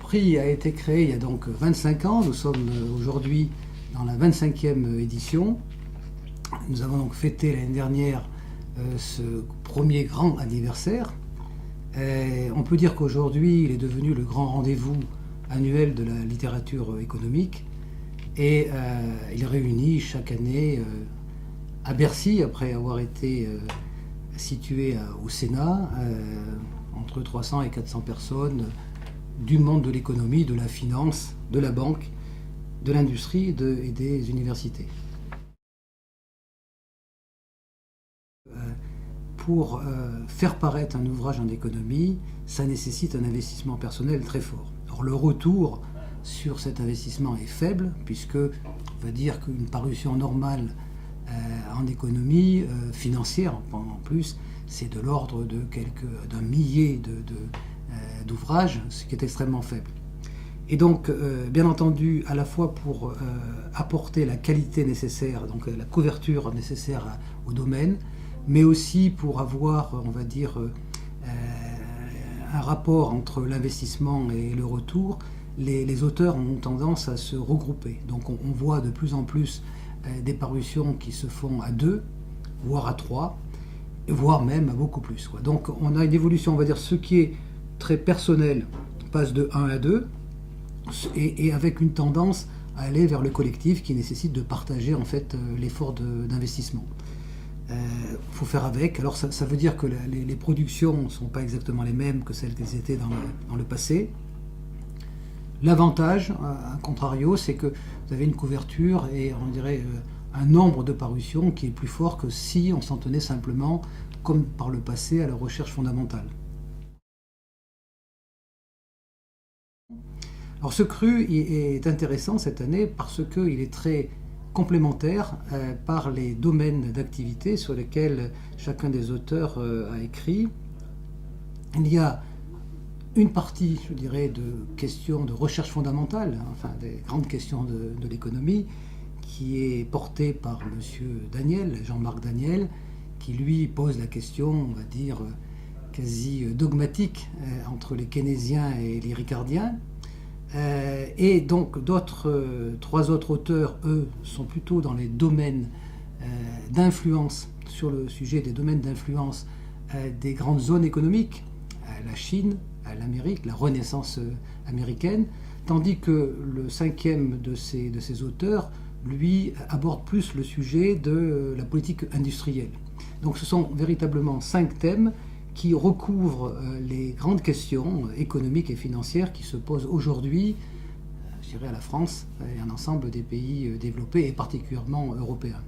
prix a été créé il y a donc 25 ans. Nous sommes aujourd'hui dans la 25e édition. Nous avons donc fêté l'année dernière ce premier grand anniversaire. On peut dire qu'aujourd'hui, il est devenu le grand rendez-vous annuel de la littérature économique. Et il réunit chaque année à Bercy, après avoir été situé au Sénat, entre 300 et 400 personnes du monde de l'économie, de la finance, de la banque, de l'industrie et des universités. Pour faire paraître un ouvrage en économie, ça nécessite un investissement personnel très fort. Or, le retour sur cet investissement est faible, puisque on va dire qu'une parution normale en économie financière, en plus, c'est de l'ordre d'un millier d'ouvrages, ce qui est extrêmement faible. Et donc, bien entendu, à la fois pour apporter la qualité nécessaire, donc la couverture nécessaire au domaine, mais aussi pour avoir, on va dire, un rapport entre l'investissement et le retour, les auteurs ont tendance à se regrouper. Donc on voit de plus en plus des parutions qui se font à 2, voire à 3, voire même à beaucoup plus. Donc on a une évolution, on va dire, ce qui est très personnel passe de 1 à 2, et avec une tendance à aller vers le collectif qui nécessite de partager en fait l'effort d'investissement. Faut faire avec. Alors ça veut dire que les productions ne sont pas exactement les mêmes que celles qu'elles étaient dans le passé. L'avantage, à contrario, c'est que vous avez une couverture et on dirait un nombre de parutions qui est plus fort que si on s'en tenait simplement, comme par le passé, à la recherche fondamentale. Alors ce cru est intéressant cette année parce qu'il est très complémentaire par les domaines d'activité sur lesquels chacun des auteurs a écrit. Il y a une partie, je dirais, de questions de recherche fondamentale, enfin des grandes questions de l'économie, qui est portée par monsieur Daniel, Jean-Marc Daniel, qui lui pose la question, on va dire, quasi dogmatique entre les keynésiens et les ricardiens. Et donc trois autres auteurs, eux, sont plutôt dans les domaines d'influence, sur le sujet des domaines d'influence des grandes zones économiques, la Chine, l'Amérique, la Renaissance américaine, tandis que le cinquième de ces auteurs, lui, aborde plus le sujet de la politique industrielle. Donc ce sont véritablement 5 thèmes qui recouvrent les grandes questions économiques et financières qui se posent aujourd'hui, je dirais, à la France et à un ensemble des pays développés et particulièrement européens.